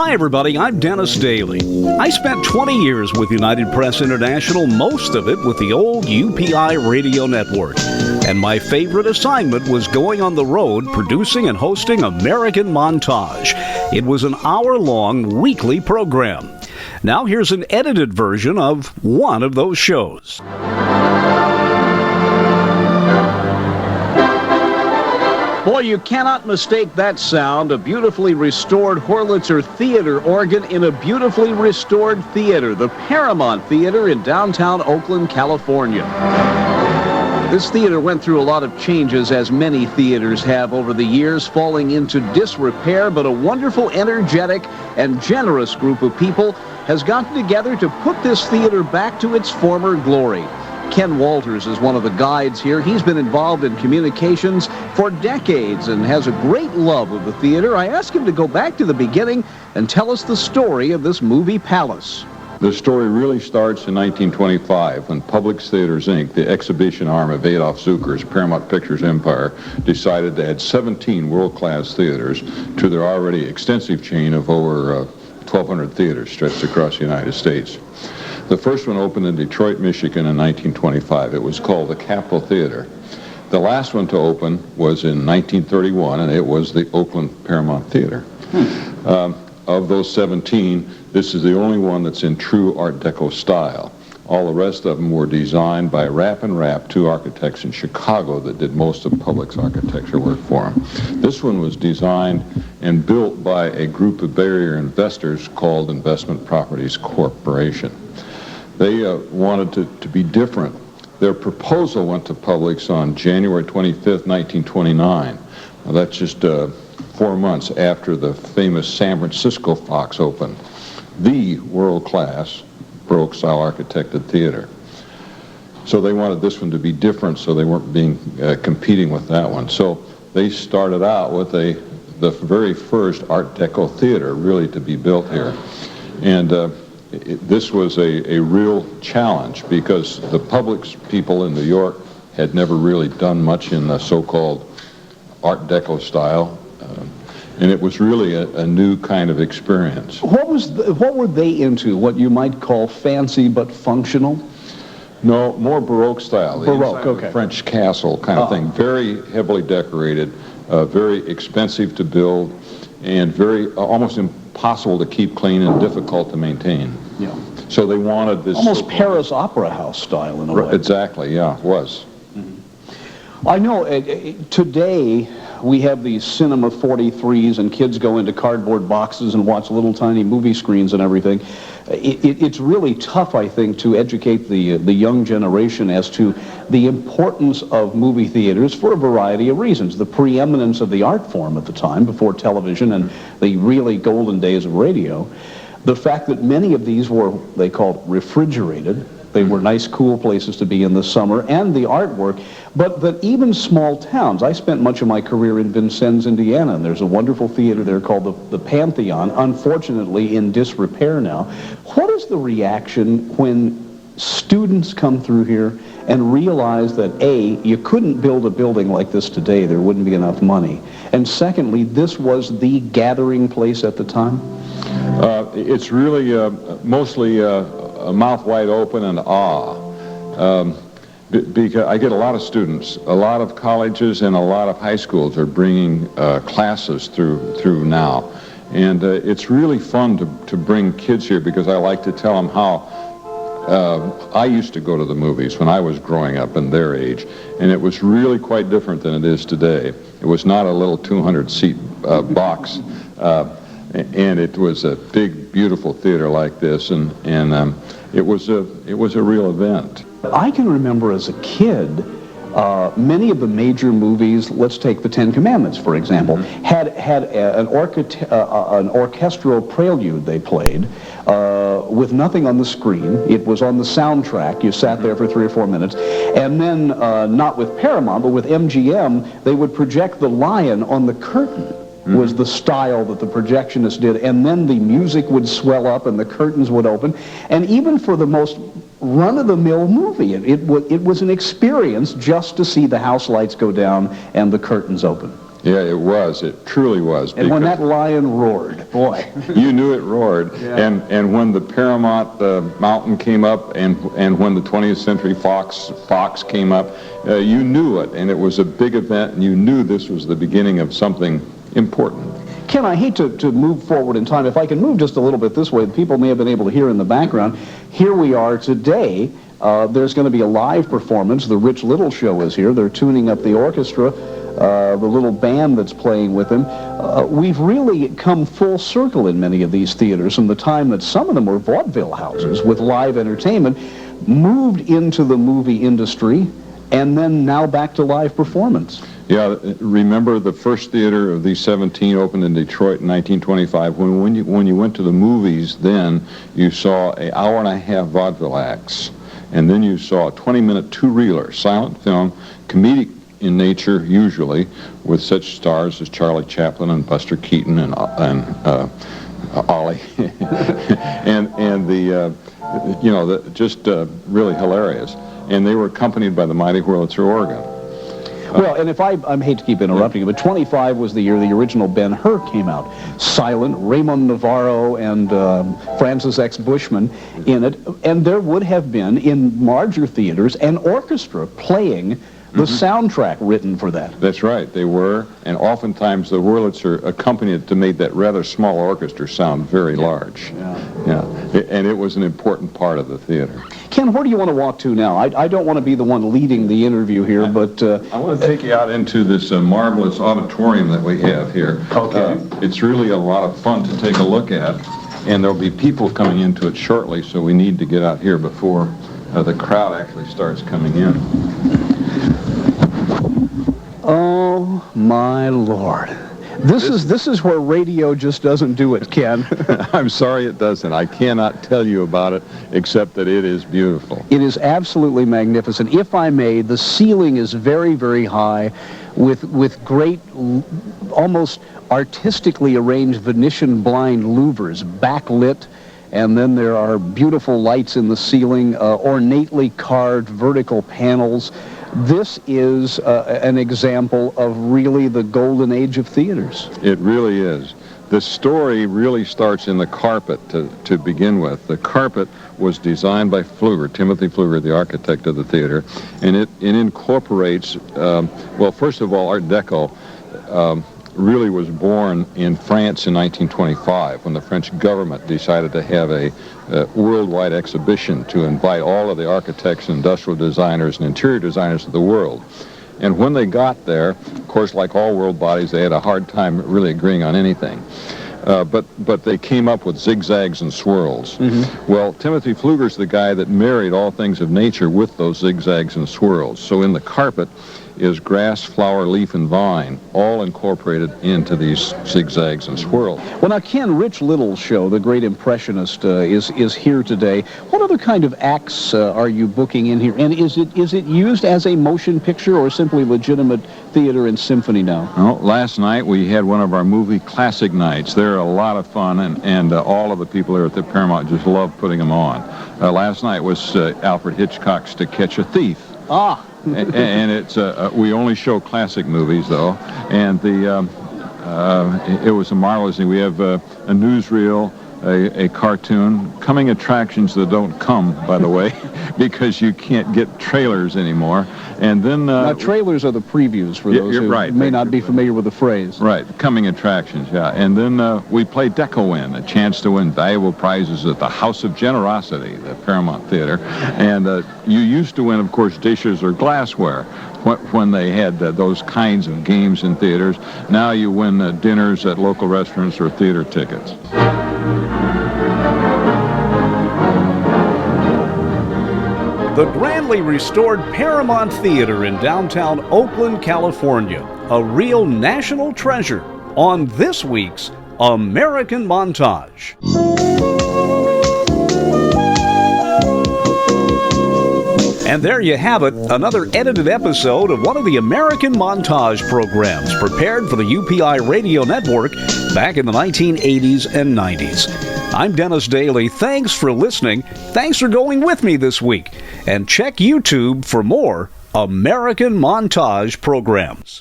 Hi everybody, I'm Dennis Daly. I spent 20 years with United Press International, most of it with the old UPI Radio Network. And my favorite assignment was going on the road producing and hosting American Montage. It was an hour-long weekly program. Now here's an edited version of one of those shows. Boy, you cannot mistake that sound, a beautifully restored Horlitzer theater organ in a beautifully restored theater, the Paramount Theater in downtown Oakland, California. This theater went through a lot of changes, as many theaters have over the years, falling into disrepair, but a wonderful, energetic, and generous group of people has gotten together to put this theater back to its former glory. Ken Walters is one of the guides here. He's been involved in communications for decades and has a great love of the theater. I asked him to go back to the beginning and tell us the story of this movie palace. The story really starts in 1925 when Publix Theaters, Inc., the exhibition arm of Adolf Zucker's Paramount Pictures empire, decided to add 17 world-class theaters to their already extensive chain of over 1,200 theaters stretched across the United States. The first one opened in Detroit, Michigan in 1925. It was called the Capitol Theater. The last one to open was in 1931, and it was the Oakland Paramount Theater. Of those 17, this is the only one that's in true Art Deco style. All the rest of them were designed by Rapp and Rapp, two architects in Chicago that did most of Publix architecture work for them. This one was designed and built by a group of Bay Area investors called Investment Properties Corporation. They wanted to be different. Their proposal went to Publix on January 25th, 1929. Now, that's just 4 months after the famous San Francisco Fox opened, the world-class Baroque-style architected theater. So they wanted this one to be different, so they weren't competing with that one. So they started out with the very first Art Deco theater really to be built here. And this was a real challenge because the Publix people in New York had never really done much in the so-called Art Deco style, and it was really a new kind of experience. What were they into? What you might call fancy but functional? No, more Baroque style. Baroque, okay. French castle kind of thing. Very heavily decorated, very expensive to build, and very almost impossible to keep clean and difficult to maintain. Yeah. So they wanted this almost Paris Opera House style in a way. Exactly. Yeah, it was. Mm-hmm. I know today we have these Cinema 43s and kids go into cardboard boxes and watch little tiny movie screens and everything. It's really tough, I think, to educate the young generation as to the importance of movie theaters for a variety of reasons. The preeminence of the art form at the time, before television and the really golden days of radio. The fact that many of these were, they called refrigerated. They were nice, cool places to be in the summer, and the artwork. But that even small towns, I spent much of my career in Vincennes, Indiana, and there's a wonderful theater there called the Pantheon, unfortunately in disrepair now. What is the reaction when students come through here and realize that, A, you couldn't build a building like this today, there wouldn't be enough money, and secondly, this was the gathering place at the time? It's really mostly a mouth wide open and awe. Because I get a lot of students, a lot of colleges and a lot of high schools are bringing classes through now. And it's really fun to bring kids here because I like to tell them how I used to go to the movies when I was growing up in their age. And it was really quite different than it is today. It was not a little 200-seat box. And it was a big, beautiful theater like this, and it was a real event. I can remember as a kid, many of the major movies, let's take the Ten Commandments, for example, had an orchestral prelude they played with nothing on the screen. It was on the soundtrack. You sat there for 3 or 4 minutes. And then, not with Paramount, but with MGM, they would project the lion on the curtain. Was the style that the projectionist did, and then the music would swell up and the curtains would open, and even for the most run-of-the-mill movie, it was an experience just to see the house lights go down and the curtains open. Yeah, it was. It truly was. And when that lion roared, boy. You knew it roared. Yeah. And when the Paramount Mountain came up and when the 20th Century Fox came up, you knew it. And it was a big event, and you knew this was the beginning of something important. Ken, I hate to move forward in time. If I can move just a little bit this way, people may have been able to hear in the background. Here we are today. There's going to be a live performance. The Rich Little Show is here. They're tuning up the orchestra, the little band that's playing with them. We've really come full circle in many of these theaters from the time that some of them were vaudeville houses with live entertainment, moved into the movie industry, and then now back to live performance. Yeah, remember the first theater of these 17 opened in Detroit in 1925. When you went to the movies then, you saw an hour-and-a-half vaudeville acts, and then you saw a 20-minute two-reeler, silent film, comedic in nature usually, with such stars as Charlie Chaplin and Buster Keaton and Ollie, and just really hilarious. And they were accompanied by the Mighty Wurlitzer organ. Well, and if I hate to keep interrupting you, but 25 was the year the original Ben-Hur came out. Silent, Raymond Navarro and Francis X. Bushman in it. And there would have been, in larger theaters, an orchestra playing the soundtrack written for that. That's right, they were. And oftentimes the Wurlitzer accompanied it to make that rather small orchestra sound very large. Yeah. And it was an important part of the theater. Ken, where do you want to walk to now? I don't want to be the one leading the interview here, but... I want to take you out into this marvelous auditorium that we have here. Okay. It's really a lot of fun to take a look at, and there'll be people coming into it shortly, so we need to get out here before the crowd actually starts coming in. Oh, my Lord. This is where radio just doesn't do it, Ken. I'm sorry it doesn't. I cannot tell you about it, except that it is beautiful. It is absolutely magnificent. If I may, the ceiling is very, very high with great, almost artistically arranged Venetian blind louvers, backlit, and then there are beautiful lights in the ceiling, ornately carved vertical panels. This is an example of really the golden age of theaters. It really is. The story really starts in the carpet to begin with. The carpet was designed by Pfluger, Timothy Pfluger, the architect of the theater, and it incorporates, well, first of all, Art Deco really was born in France in 1925 when the French government decided to have a worldwide exhibition to invite all of the architects, industrial designers, and interior designers of the world. And when they got there, of course, like all world bodies, they had a hard time really agreeing on anything. But they came up with zigzags and swirls. Well, Timothy Pfluger's the guy that married all things of nature with those zigzags and swirls. So in the carpet is grass, flower, leaf, and vine, all incorporated into these zigzags and swirls. Well, now, Ken, Rich Little's show, the great impressionist, is here today. What other kind of acts are you booking in here? And is it used as a motion picture or simply legitimate theater and symphony now? Well, last night we had one of our movie classic nights. They're a lot of fun, and all of the people here at the Paramount just love putting them on. Last night was Alfred Hitchcock's To Catch a Thief. Ah! And it's we only show classic movies though, and it was a marvelous thing. We have a newsreel, a cartoon, coming attractions that don't come, by the way, because you can't get trailers anymore. And then now, trailers are the previews for those who may not be familiar with the phrase. Right, coming attractions, yeah. And then we play Deco-Win, a chance to win valuable prizes at the House of Generosity, the Paramount Theater. And you used to win, of course, dishes or glassware when they had those kinds of games in theaters. Now you win dinners at local restaurants or theater tickets. The grandly restored Paramount Theater in downtown Oakland, California, a real national treasure, on this week's American Montage. And there you have it, another edited episode of one of the American Montage programs prepared for the UPI Radio Network back in the 1980s and 90s. I'm Dennis Daly. Thanks for listening. Thanks for going with me this week. And check YouTube for more American Montage programs.